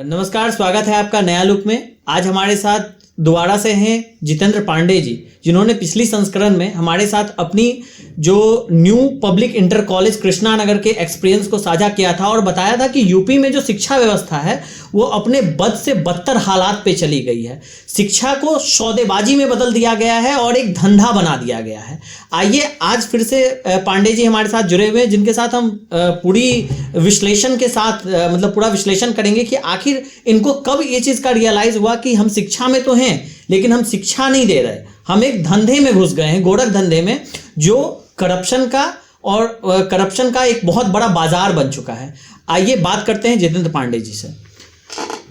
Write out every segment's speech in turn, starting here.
नमस्कार, स्वागत है आपका नया लुक में। आज हमारे साथ दोबारा से हैं जितेंद्र पांडे जी, जिन्होंने पिछली संस्करण में हमारे साथ अपनी जो new public inter college Krishna Nagar के एक्सपीरियंस को साझा किया था और बताया था कि यूपी में जो शिक्षा व्यवस्था है वो अपने बद से बदतर हालात पे चली गई है। शिक्षा को सौदेबाजी में बदल दिया गया है और एक धंधा बना दिया गया है। आइए आज फिर से पांडे जी हमारे साथ जुड़े हुए हैं, जिनके साथ हम पूरी विश्लेषण के साथ पूरा विश्लेषण करेंगे कि आखिर इनको कब ये चीज़ का रियलाइज हुआ कि हम शिक्षा में तो हैं लेकिन हम शिक्षा नहीं दे रहे, हम एक धंधे में घुस गए हैं, गोरख धंधे में, जो करप्शन का एक बहुत बड़ा बाजार बन चुका है। आइए बात करते हैं जितेंद्र पांडे जी से।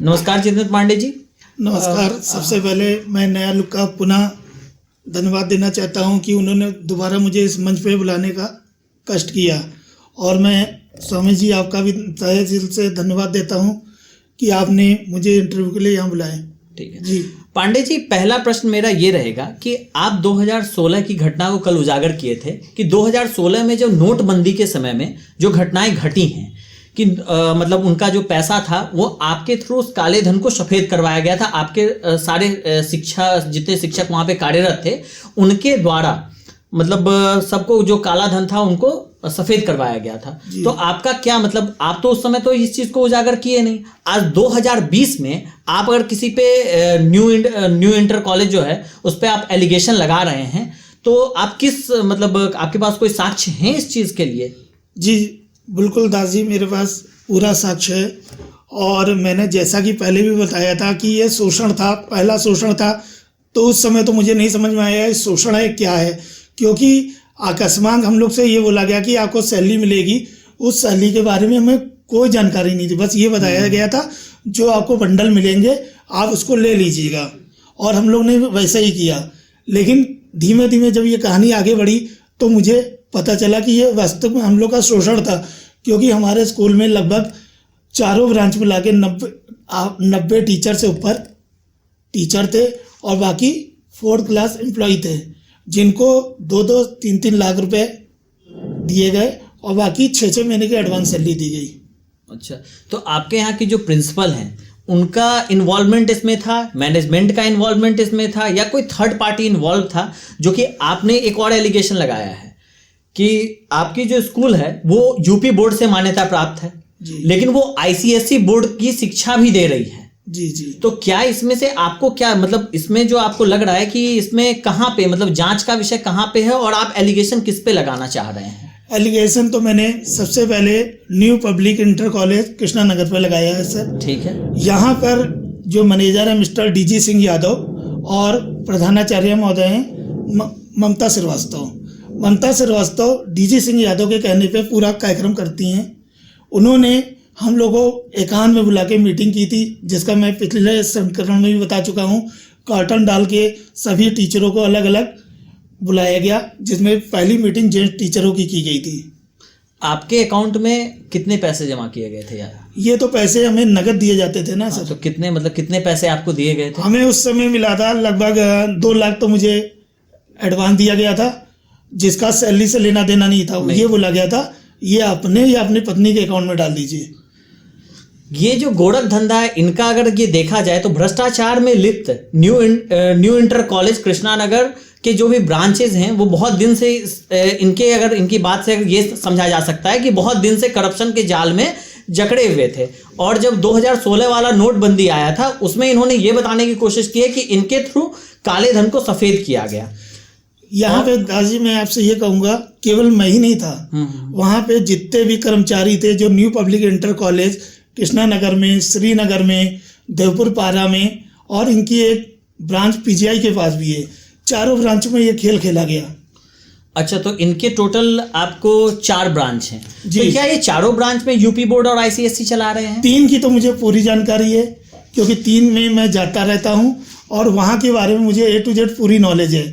नमस्कार जितेंद्र पांडे जी। नमस्कार। सबसे पहले मैं नया लुक का पुनः धन्यवाद देना चाहता हूं कि उन्होंने दोबारा मुझे इस मंच पे बुलाने का कष्ट किया, और मैं स्वामी जी आपका भी तहे दिल से धन्यवाद देता हूं कि आपने मुझे इंटरव्यू के लिए यहाँ बुलाया। ठीक है जी। पांडे जी, पहला प्रश्न मेरा ये रहेगा कि आप 2016 की घटना को कल उजागर किए थे कि 2016 में जो नोटबंदी के समय में जो घटनाएं घटी हैं कि उनका जो पैसा था वो आपके थ्रू उस काले धन को सफेद करवाया गया था। आपके सारे जितने शिक्षक वहाँ पे कार्यरत थे उनके द्वारा सबको जो काला धन था उनको सफेद करवाया गया था। तो आपका क्या आप तो उस समय तो इस चीज को उजागर किए नहीं। आज 2020 में आप अगर किसी पे न्यू इंटर कॉलेज जो है उस पे आप एलिगेशन लगा रहे हैं तो आप किस आपके पास कोई साक्ष्य हैं इस चीज के लिए? जी बिल्कुल दास जी, मेरे पास पूरा साक्ष्य है। और मैंने जैसा कि पहले भी बताया था कि ये शोषण था, पहला शोषण था। तो उस समय तो मुझे नहीं समझ में आया ये शोषण है क्या है, क्योंकि अकस्मात हम लोग से ये बोला गया कि आपको सैलरी मिलेगी। उस सैलरी के बारे में हमें कोई जानकारी नहीं थी, बस ये बताया गया था जो आपको बंडल मिलेंगे आप उसको ले लीजिएगा, और हम लोग ने वैसा ही किया। लेकिन धीमे धीमे जब ये कहानी आगे बढ़ी तो मुझे पता चला कि ये वास्तव में हम लोग का शोषण था, क्योंकि हमारे स्कूल में लगभग चारों ब्रांच मिला के 90 टीचर से ऊपर टीचर थे, और बाकी 4th क्लास एम्प्लॉय थे जिनको 2-2, 3-3 लाख रुपए दिए गए और बाकी 6-6 महीने की एडवांस सैलरी दी गई। अच्छा, तो आपके यहाँ की जो प्रिंसिपल हैं उनका इन्वॉल्वमेंट इसमें था, मैनेजमेंट का इन्वॉल्वमेंट इसमें था, या कोई थर्ड पार्टी इन्वॉल्व था? जो कि आपने एक और एलिगेशन लगाया है कि आपकी जो स्कूल है वो यूपी बोर्ड से मान्यता प्राप्त है, लेकिन वो आईसीएसई बोर्ड की शिक्षा भी दे रही है। जी जी। तो क्या इसमें से आपको क्या इसमें जो आपको लग रहा है कि इसमें कहाँ पे जांच का विषय कहाँ पे है, और आप एलिगेशन किस पे लगाना चाह रहे हैं? एलिगेशन तो मैंने सबसे पहले new public inter college Krishna Nagar पर लगाया है सर। ठीक है। यहाँ पर जो मैनेजर है मिस्टर डीजी सिंह यादव, और प्रधानाचार्य महोदय हैं ममता श्रीवास्तव डीजी सिंह यादव के कहने पे पूरा कार्यक्रम करती हैं। उन्होंने हम लोगों को एकांत में बुला के मीटिंग की थी, जिसका मैं पिछले संस्करण में भी बता चुका हूँ। कार्टन डाल के सभी टीचरों को अलग अलग बुलाया गया, जिसमें पहली मीटिंग जेंट्स टीचरों की गई थी। आपके अकाउंट में कितने पैसे जमा किए गए थे यार? ये तो पैसे हमें नगद दिए जाते थे ना सर। तो कितने पैसे आपको दिए गए थे? हमें उस समय मिला था लगभग 2 लाख तो मुझे एडवांस दिया गया था, जिसका सैलरी से लेना देना नहीं था। ये बोला गया था ये अपने या अपनी पत्नी के अकाउंट में डाल दीजिए। ये जो गोरख धंधा है इनका अगर ये देखा जाए तो भ्रष्टाचार में लिप्त new inter college Krishna Nagar के जो भी ब्रांचेज हैं वो बहुत दिन से इनकी बात से अगर ये समझा जा सकता है कि बहुत दिन से करप्शन के जाल में जकड़े हुए थे। और जब 2016 वाला नोटबंदी आया था उसमें इन्होंने ये बताने की कोशिश की है कि इनके थ्रू काले धन को सफेद किया गया। यहाँ पे दास जी मैं आपसे ये कहूँगा, केवल मैं ही नहीं था, वहाँ पे जितने भी कर्मचारी थे जो new public inter college Krishna Nagar में, श्रीनगर में, देवपुर पारा में, और इनकी एक ब्रांच पीजीआई के पास भी है, चारों ब्रांच में ये खेल खेला गया। अच्छा, तो इनके टोटल आपको 4 ब्रांच हैं। तो क्या ये चारों ब्रांच में यूपी बोर्ड और आईसीएसई चला रहे हैं? 3 की तो मुझे पूरी जानकारी है, क्योंकि 3 में मैं जाता रहता हूँ और वहाँ के बारे में मुझे A to Z पूरी नॉलेज है।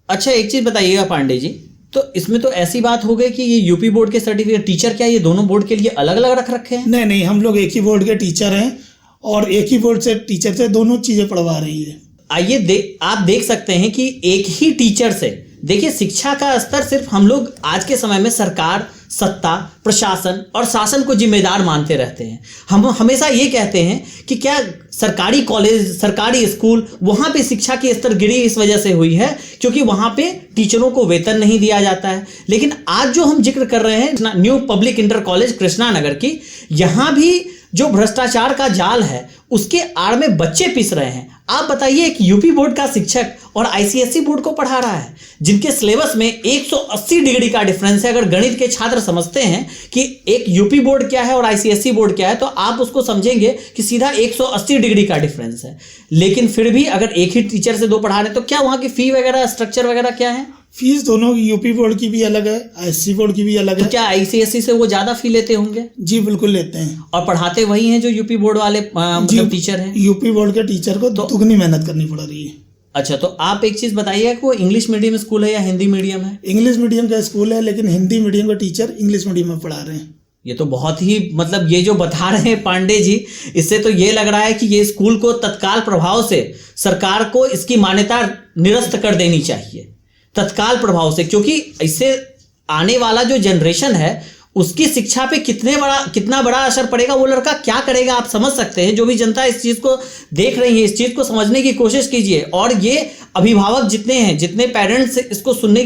अच्छा, एक चीज़ बताइएगा पांडे जी, तो इसमें तो ऐसी बात हो गई कि ये यूपी बोर्ड के सर्टिफिकेट टीचर क्या ये दोनों बोर्ड के लिए अलग अलग रख रखे हैं? नहीं, हम लोग एक ही बोर्ड के टीचर हैं और एक ही बोर्ड से टीचर से दोनों चीज़ें पढ़वा रही है। आइए आप देख सकते हैं कि एक ही टीचर से, देखिए शिक्षा का स्तर सिर्फ हम लोग आज के समय में सरकार सत्ता, प्रशासन और शासन को जिम्मेदार मानते रहते हैं। हम हमेशा ये कहते हैं कि क्या सरकारी कॉलेज, सरकारी स्कूल, वहाँ पे शिक्षा की स्तर गिरी इस वजह से हुई है क्योंकि वहाँ पे टीचरों को वेतन नहीं दिया जाता है। लेकिन आज जो हम जिक्र कर रहे हैं new public inter college Krishna Nagar की, यहाँ भी जो भ्रष्टाचार का जाल है उसके आड़ में बच्चे पिस रहे हैं। आप बताइए, एक यूपी बोर्ड का शिक्षक और आईसीएसई बोर्ड को पढ़ा रहा है जिनके सिलेबस में 180 डिग्री का डिफरेंस है। अगर गणित के छात्र समझते हैं कि एक यूपी बोर्ड क्या है और आईसीएसई बोर्ड क्या है तो आप उसको समझेंगे कि सीधा 180 डिग्री का डिफरेंस है। लेकिन फिर भी अगर एक ही टीचर से दो पढ़ा रहे हैं तो क्या वहाँ की फी वगैरह, स्ट्रक्चर वगैरह क्या है? फीस दोनों की, यूपी बोर्ड की भी अलग है, आईसीएसई बोर्ड की भी अलग तो है। क्या आईसीएसई से वो ज्यादा फी लेते होंगे? जी बिल्कुल लेते हैं। और पढ़ाते वही हैं जो यूपी बोर्ड वाले मतलब टीचर हैं? यूपी बोर्ड के टीचर को दुगनी मेहनत करनी पड़ रही है। अच्छा, तो आप एक चीज बताइए कि वो इंग्लिश मीडियम स्कूल है या हिंदी मीडियम है? इंग्लिश मीडियम का स्कूल है, लेकिन हिंदी मीडियम का टीचर इंग्लिश मीडियम में पढ़ा रहे हैं। ये तो बहुत ही मतलब ये जो बता रहे हैं पांडे जी, इससे तो ये लग रहा है कि ये स्कूल को तत्काल प्रभाव से सरकार को इसकी मान्यता निरस्त कर देनी चाहिए, तत्काल प्रभाव से, क्योंकि इससे आने वाला जो जनरेशन है उसकी शिक्षा पे कितना बड़ा असर पड़ेगा। वो लड़का क्या करेगा आप समझ सकते हैं। जो भी जनता इस चीज को देख रही है, इस चीज को समझने की कोशिश कीजिए। और ये अभिभावक जितने हैं, जितने पेरेंट्स इसको सुन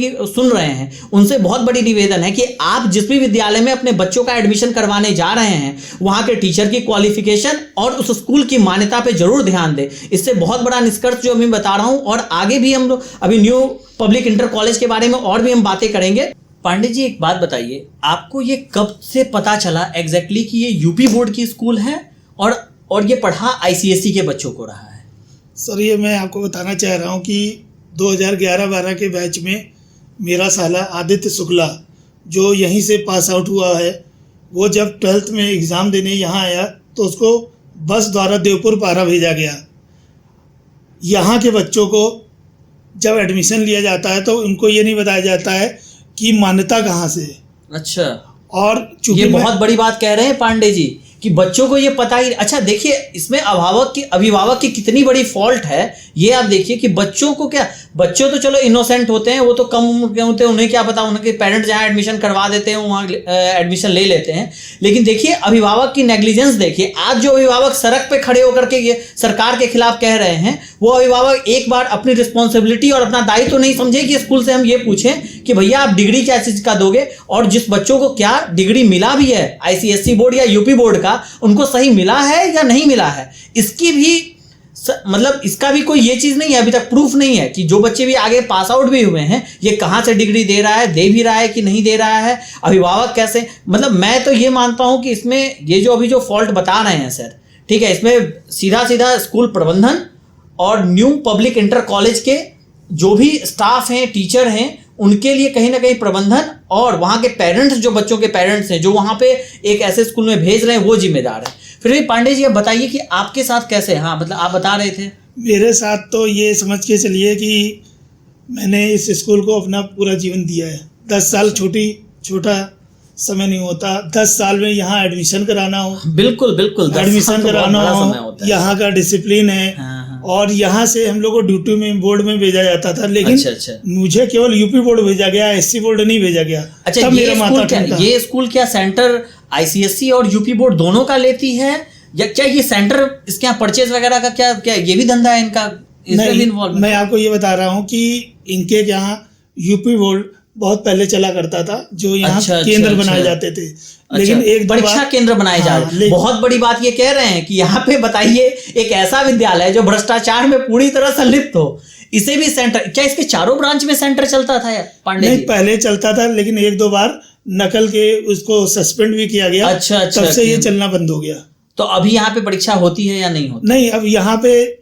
रहे हैं, उनसे बहुत बड़ी निवेदन है कि आप जिस भी विद्यालय में अपने बच्चों का एडमिशन करवाने जा रहे हैं वहां के टीचर की क्वालिफिकेशन और उस स्कूल की मान्यता पे जरूर ध्यान दें। इससे बहुत बड़ा निष्कर्ष जो मैं बता रहा हूं, और आगे भी हम लोग अभी न्यू पब्लिक इंटर कॉलेज के बारे में और भी हम बातें करेंगे। पांडे जी, एक बात बताइए, आपको ये कब से पता चला एग्जैक्टली कि ये यूपी बोर्ड की स्कूल है और ये पढ़ा आईसीएसई के बच्चों को रहा है? सर, ये मैं आपको बताना चाह रहा हूँ कि 2011-12 के बैच में मेरा साला आदित्य शुक्ला, जो यहीं से पास आउट हुआ है, वो जब 12th में एग्ज़ाम देने यहाँ आया तो उसको बस द्वारा देवपुर पारा भेजा गया। यहाँ के बच्चों को जब एडमिशन लिया जाता है तो उनको ये नहीं बताया जाता है कि मान्यता कहाँ से है। अच्छा, और चूंकि ये बहुत बड़ी बात कह रहे हैं पांडे जी कि बच्चों को ये पता ही। अच्छा देखिए, इसमें अभिभावक की कितनी बड़ी फॉल्ट है ये आप देखिए कि बच्चों को क्या, बच्चों तो चलो इनोसेंट होते हैं, वो तो कम उम्र के होते हैं, उन्हें क्या पता, उनके पेरेंट्स जहाँ एडमिशन करवा देते हैं वहाँ एडमिशन ले लेते हैं। लेकिन देखिए अभिभावक की नेग्लिजेंस देखिए। आज जो अभिभावक सड़क पे खड़े होकर के ये सरकार के खिलाफ कह रहे हैं, वो अभिभावक एक बार अपनी रिस्पॉन्सिबिलिटी और अपना दायित्व तो नहीं समझे कि स्कूल से हम ये पूछें कि भैया आप डिग्री क्या चीज का दोगे, और जिस बच्चों को क्या डिग्री मिला भी है आईसीएसई बोर्ड या यूपी बोर्ड का, उनको सही मिला है या नहीं मिला है, इसकी भी मतलब इसका भी कोई ये चीज नहीं है, अभी तक प्रूफ नहीं है कि जो बच्चे भी आगे पास आउट भी हुए हैं ये कहाँ से डिग्री दे रहा है, दे भी रहा है कि नहीं दे रहा है, अभिभावक कैसे। मतलब मैं तो ये मानता हूं कि इसमें ये जो अभी जो फॉल्ट बता रहे हैं सर, ठीक है, इसमें सीधा सीधा स्कूल प्रबंधन और न्यू पब्लिक इंटर कॉलेज के जो भी स्टाफ हैं, टीचर हैं, उनके लिए कहीं ना कहीं प्रबंधन और वहाँ के पेरेंट्स, जो बच्चों के पेरेंट्स हैं जो वहाँ पे एक ऐसे स्कूल में भेज रहे हैं, वो जिम्मेदार है। फिर भी पांडे जी, आप बताइए कि आपके साथ कैसे, हाँ मतलब आप बता रहे थे। मेरे साथ तो ये समझ के चलिए कि मैंने इस स्कूल को अपना पूरा जीवन दिया है। 10 साल छोटा समय नहीं होता। 10 साल में यहाँ एडमिशन कराना हो, बिल्कुल एडमिशन कराना हो, यहाँ का डिसिप्लिन है। और यहाँ से हम लोग को ड्यूटी में बोर्ड में भेजा जाता था, लेकिन अच्छा। मुझे केवल यूपी बोर्ड भेजा गया, एससी बोर्ड नहीं भेजा गया। अच्छा, ये स्कूल क्या सेंटर आईसीएसई और यूपी बोर्ड दोनों का लेती है, या क्या ये सेंटर इसके यहाँ परचेज वगैरह का क्या ये भी धंधा है इनका? नहीं, मैं आपको ये बता रहा हूँ कि इनके यहाँ यूपी बोर्ड बहुत पहले चला करता था, जो यहाँ केंद्र बनाए जाते थे। लेकिन एक परीक्षा केंद्र बनाए जा रहे। बहुत बड़ी बात ये कह रहे हैं कि यहाँ पे बताइए एक ऐसा विद्यालय जो भ्रष्टाचार में पूरी तरह संलिप्त हो, इसे भी सेंटर, क्या इसके चारों ब्रांच में सेंटर चलता था पांडे जी? नहीं, पहले चलता था, लेकिन 1-2 बार नकल के उसको सस्पेंड भी किया गया। अच्छा, तब से ये चलना बंद हो गया। तो अभी यहाँ पे परीक्षा होती है या नहीं होती? नहीं, अब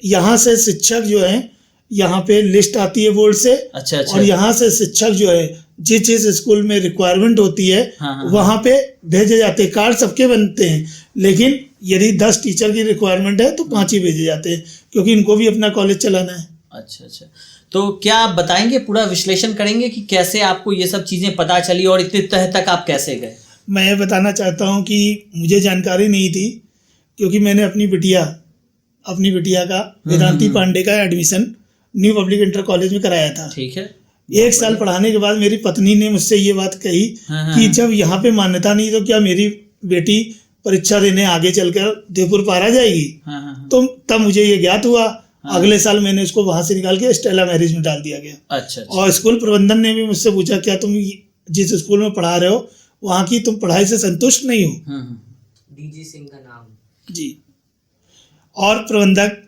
यहाँ से शिक्षक जो है, यहाँ पे लिस्ट आती है बोर्ड से। अच्छा। और यहाँ से शिक्षक जो है, जिस स्कूल में रिक्वायरमेंट होती है वहाँ पे भेजे जाते हैं। कार्ड सबके बनते हैं, लेकिन यदि 10 टीचर की रिक्वायरमेंट है तो 5 ही भेजे जाते हैं, क्योंकि इनको भी अपना कॉलेज चलाना है। अच्छा, तो क्या आप बताएंगे, पूरा विश्लेषण करेंगे कि कैसे आपको ये सब चीजें पता चली और इतने तह तक आप कैसे गए? मैं ये बताना चाहता हूँ कि मुझे जानकारी नहीं थी, क्योंकि मैंने अपनी बिटिया का वेदांती पांडे का admission new public inter college में कराया था। ठीक है। 1 साल पढ़ाने के बाद मेरी पत्नी ने मुझसे ये बात कही हाँ, कि जब यहाँ पे मान्यता नहीं तो क्या मेरी बेटी परीक्षा देने आगे चलकर देवपुर पारा जाएगी। हाँ, हाँ, हाँ। तो तब मुझे ये ज्ञात हुआ। अगले साल मैंने उसको वहां से निकाल के स्टेला मैरिज में डाल दिया गया। अच्छा, अच्छा। और स्कूल प्रबंधन ने भी मुझसे पूछा क्या तुम जिस स्कूल में पढ़ा रहे हो वहाँ की तुम पढ़ाई से संतुष्ट नहीं हो। डीजी सिंह का नाम जी। और प्रबंधक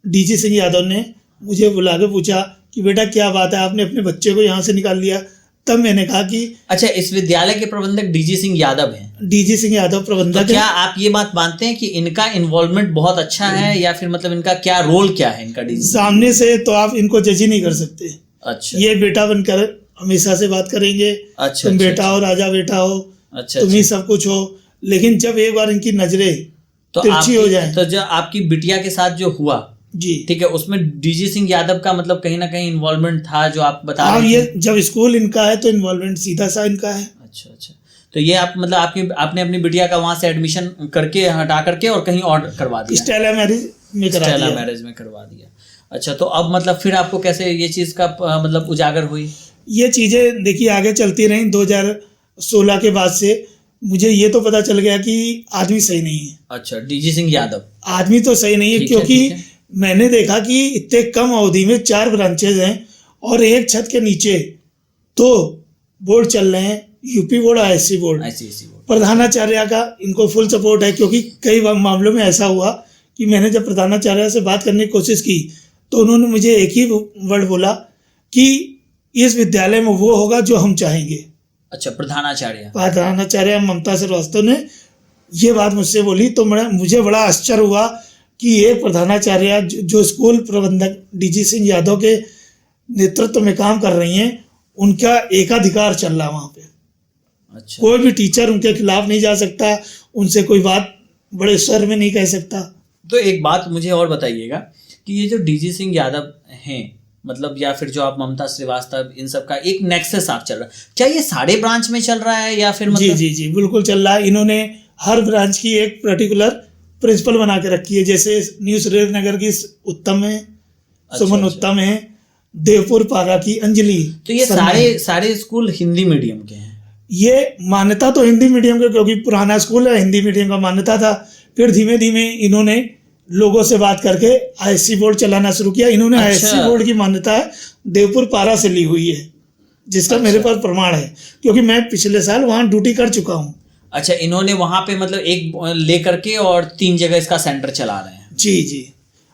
डीजी सिंह यादव ने मुझे बुला के पूछा कि बेटा क्या बात है, आपने अपने बच्चे को यहाँ से निकाल दिया। तब मैंने कहा कि अच्छा, इस विद्यालय के प्रबंधक डीजी सिंह यादव हैं। डीजी सिंह यादव तो प्रबंधक क्या है। आप ये बात मानते हैं कि इनका इन्वॉल्वमेंट बहुत अच्छा है, या फिर मतलब इनका क्या रोल क्या है इनका डीजी? सामने से तो आप इनको जज ही नहीं कर सकते। अच्छा, ये बेटा बनकर हमेशा से बात करेंगे। अच्छा, तुम अच्छा, बेटा हो, राजा बेटा हो, अच्छा, तुम ही अच्छा। सब कुछ हो। लेकिन जब एक बार इनकी नजरें तो तिरछी हो जाए। तो जो आपकी बिटिया के साथ जो हुआ, जी, ठीक है, उसमें डीजी सिंह यादव का मतलब कहीं ना कहीं इन्वॉल्वमेंट था, जो आप बता और रहे ये थे। जब स्कूल इनका है तो इन्वॉल्वमेंट सीधा सा इनका है। अच्छा, अच्छा। तो ये आप मतलब आपने अपनी बिटिया का वहां से एडमिशन करके हटा करके और कहीं और करवा दिया? स्टेला मैरिज में करा स्टेला दिया। मैरिज में करवा दिया। अच्छा, तो अब मतलब फिर आपको कैसे ये चीज का मतलब उजागर हुई? ये चीज़ें देखिए आगे चलती रहीं। 2016 के बाद से मुझे ये तो पता चल गया कि आदमी सही नहीं है। अच्छा, डीजी सिंह यादव आदमी तो सही नहीं है, ठीक है, क्योंकि ठीक है। मैंने देखा कि इतने कम अवधि में 4 ब्रांचेज हैं और एक छत के नीचे 2 बोर्ड चल रहे हैं, यूपी बोर्ड और आईएससी बोर्ड। ICSE board. प्रधानाचार्य का इनको फुल सपोर्ट है, क्योंकि कई मामलों में ऐसा हुआ कि मैंने जब प्रधानाचार्य से बात करने की कोशिश की तो उन्होंने मुझे एक ही वर्ड बोला कि इस विद्यालय में वो होगा जो हम चाहेंगे। अच्छा, प्रधानाचार्य। प्रधानाचार्य ममता श्रीवास्तव ने ये बात मुझसे बोली तो मुझे बड़ा आश्चर्य हुआ कि एक प्रधानाचार्य जो स्कूल प्रबंधक डीजी सिंह यादव के नेतृत्व में काम कर रही हैं, उनका एकाधिकार चल रहा वहाँ पे। अच्छा, कोई भी टीचर उनके खिलाफ नहीं जा सकता, उनसे कोई बात बड़े स्वर में नहीं कह सकता। तो एक बात मुझे और बताइएगा कि ये जो डीजी सिंह यादव हैं, मतलब या फिर जो आप ममता श्रीवास्तव, इन सब का एक नेक्सस आप चल रहा है, क्या ये सारे ब्रांच में चल रहा है या फिर जी मतलब? जी जी बिल्कुल चल रहा है। इन्होंने हर ब्रांच की एक पर्टिकुलर प्रिंसिपल बना के रखी है। जैसे न्यू सुरेंद्रनगर की उत्तम है, सुमन उत्तम है, देवपुर पारा की अंजलि। तो ये शर्मा है। सारे स्कूल हिंदी मीडियम के हैं? ये मान्यता तो हिंदी मीडियम का, क्योंकि पुराना स्कूल है, हिंदी मीडियम का मान्यता था। फिर धीमे धीमे इन्होंने लोगों से बात करके आईएससी बोर्ड चलाना शुरू किया। इन्होंने अच्छा। आईएससी बोर्ड की मान्यता देवपुर पारा से ली हुई है, जिसका मेरे पास प्रमाण है, क्योंकि मैं पिछले साल वहाँ ड्यूटी कर चुका हूँ। अच्छा, इन्होंने वहां पे मतलब एक ले करके और 3 जगह इसका सेंटर चला रहे हैं? जी जी।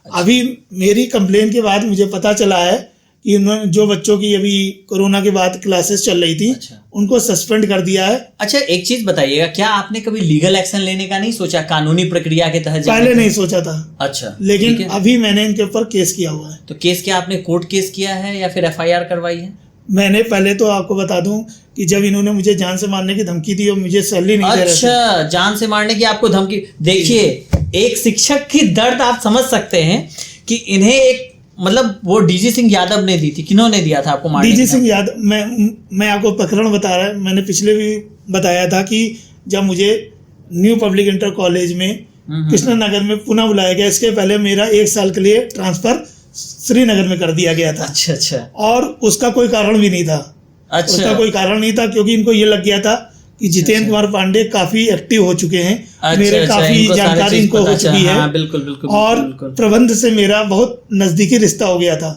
अभी मेरी कंप्लेन के बाद मुझे पता चला है कि इन्होंने जो बच्चों की अभी कोरोना के बाद क्लासेस चल रही थी, अच्छा। उनको सस्पेंड कर दिया है। अच्छा, एक चीज बताइएगा, क्या आपने कभी लीगल एक्शन लेने का नहीं सोचा, कानूनी प्रक्रिया के तहत जाने पहले का? नहीं सोचा था, अच्छा, लेकिन ठीक है। अभी मैंने इनके ऊपर केस किया हुआ है। तो केस क्या आपने कोर्ट केस किया है या फिर एफआईआर करवाई है? मैंने पहले तो आपको बता दूं कि जब इन्होंने मुझे जान से मारने की धमकी दी और मुझे सैलरी नहीं दे रहे थे। अच्छा, जान से मारने की आपको धमकी। देखिए, एक शिक्षक की दर्द आप समझ सकते हैं कि इन्हें एक मतलब वो डीजी सिंह यादव ने दी थी। किन्होंने दिया था आपको मारने डीजी की सिंह यादव, मैं आपको प्रकरण बता रहा है, मैंने पिछले भी बताया था कि जब मुझे न्यू पब्लिक इंटर कॉलेज में कृष्णा नगर में पुनः बुलाया गया, इसके पहले मेरा 1 साल के लिए ट्रांसफर श्रीनगर में कर दिया गया था। अच्छा, अच्छा, और उसका कोई कारण भी नहीं था। अच्छा। उसका कोई कारण नहीं था, क्योंकि इनको ये लग गया था कि जितेंद्र कुमार पांडे काफी एक्टिव हो चुके हैं। अच्छा, मेरे अच्छा, काफी इनको सारी जानकारी चीज इनको पता हो चुकी चला। है। हाँ, बिल्कुल बिल्कुल और बिल्कुल। प्रबंध से मेरा बहुत नजदीकी रिश्ता हो गया था।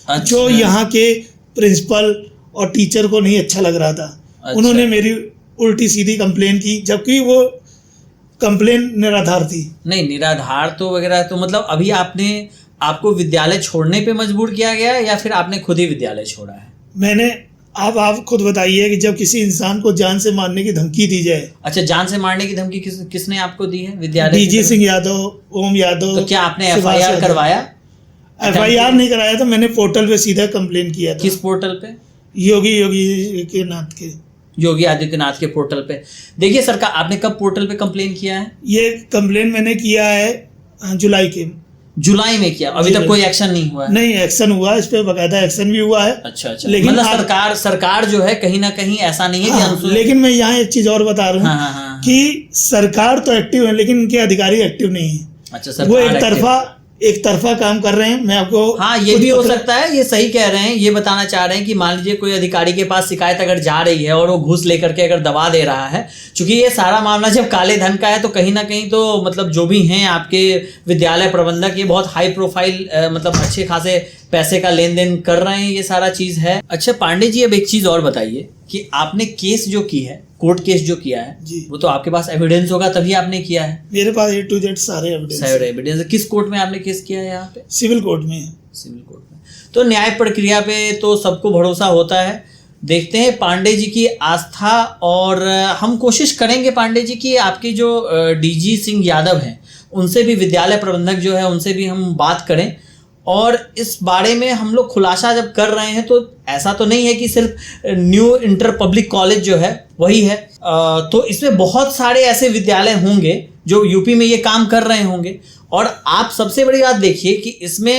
अच्छा। जो यहाँ के प्रिंसिपल और टीचर को नहीं अच्छा लग रहा था। अच्छा। उन्होंने मेरी उल्टी सीधी कंप्लेन की, जबकि वो कंप्लेन निराधार थी। नहीं, निराधार तो वगैरह तो मतलब अभी आपको विद्यालय छोड़ने पे मजबूर किया गया है या फिर आपने खुद ही विद्यालय छोड़ा है? मैंने अब आप खुद बताइए कि जब किसी इंसान को जान से मारने की धमकी दी जाए। अच्छा, जान से मारने की धमकी किसने आपको दी है विद्यालय? डीजी सिंह यादव, ओम यादव। तो क्या आपने सुभाष एफआईआर यादव। करवाया? एफआईआर नहीं कराया था, मैंने पोर्टल पे सीधा कंप्लेन किया था। किस पोर्टल पे? योगी के नाथ के, योगी आदित्यनाथ के पोर्टल पे। देखिए सरकार, आपने कब पोर्टल पे कंप्लेन किया है? ये कंप्लेन मैंने किया है जुलाई में किया। अभी तक कोई एक्शन नहीं हुआ है? नहीं, एक्शन हुआ, इस पे बकायदा एक्शन भी हुआ है। अच्छा, अच्छा। लेकिन मतलब सरकार जो है कहीं ना कहीं ऐसा नहीं है कि हाँ, लेकिन मैं यहाँ एक चीज और बता रहा हूँ। हाँ, हाँ, हाँ। कि सरकार तो एक्टिव है, लेकिन इनके अधिकारी एक्टिव नहीं है। अच्छा, वो सरकार एक तरफा काम कर रहे हैं। मैं आपको हाँ, ये भी हो सकता है, ये सही कह रहे हैं। ये बताना चाह रहे हैं कि मान लीजिए कोई अधिकारी के पास शिकायत अगर जा रही है और वो घूस लेकर के अगर दबा दे रहा है, क्योंकि ये सारा मामला जब काले धन का है तो कहीं ना कहीं तो मतलब जो भी हैं आपके विद्यालय प्रबंधक, ये बहुत हाई प्रोफाइल मतलब अच्छे खासे पैसे का लेन देन कर रहे हैं, ये सारा चीज है। अच्छा पांडे जी, अब एक चीज और बताइए कि आपने केस जो की है, कोर्ट केस जो किया है जी, वो तो आपके पास एविडेंस होगा तभी आपने किया है। मेरे पास A to Z सारे एविडेंस। किस कोर्ट में आपने केस किया है? यहाँ पे सिविल कोर्ट में है। सिविल कोर्ट में। तो न्याय प्रक्रिया पे तो सबको भरोसा होता है। देखते हैं पांडे जी की आस्था, और हम कोशिश करेंगे पांडे जी की आपके जो डीजी सिंह यादव हैं उनसे भी, विद्यालय प्रबंधक जो है उनसे भी हम बात करें, और इस बारे में हम लोग खुलासा जब कर रहे हैं तो ऐसा तो नहीं है कि सिर्फ न्यू इंटर पब्लिक कॉलेज जो है वही है, तो इसमें बहुत सारे ऐसे विद्यालय होंगे जो यूपी में ये काम कर रहे होंगे। और आप सबसे बड़ी बात देखिए कि इसमें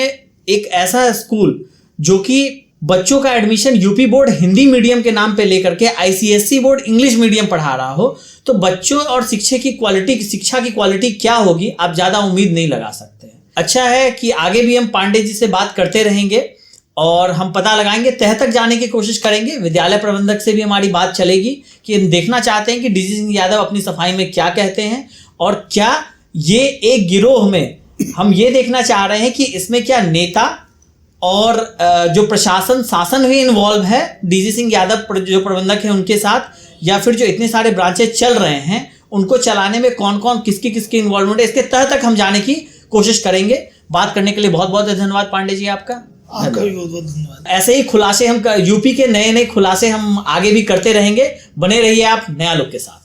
एक ऐसा स्कूल जो कि बच्चों का admission UP board Hindi medium के नाम पे लेकर के ICSE बोर्ड इंग्लिश मीडियम पढ़ा रहा हो, तो बच्चों और शिक्षा की क्वालिटी क्या होगी आप ज़्यादा उम्मीद नहीं लगा सकते हैं। अच्छा है कि आगे भी हम पांडे जी से बात करते रहेंगे और हम पता लगाएंगे, तह तक जाने की कोशिश करेंगे। विद्यालय प्रबंधक से भी हमारी बात चलेगी कि हम देखना चाहते हैं कि डीजी सिंह यादव अपनी सफाई में क्या कहते हैं, और क्या ये एक गिरोह में, हम ये देखना चाह रहे हैं कि इसमें क्या नेता और जो प्रशासन शासन भी इन्वॉल्व है डीजी सिंह यादव जो प्रबंधक है उनके साथ, या फिर जो इतने सारे ब्रांचेस चल रहे हैं उनको चलाने में कौन कौन किसकी इन्वॉल्वमेंट है, इसके तह तक हम जाने की कोशिश करेंगे। बात करने के लिए बहुत बहुत धन्यवाद पांडे जी आपका भी बहुत बहुत धन्यवाद। ऐसे ही खुलासे हम यूपी के नए खुलासे हम आगे भी करते रहेंगे। बने रहिए आप नया लुक के साथ।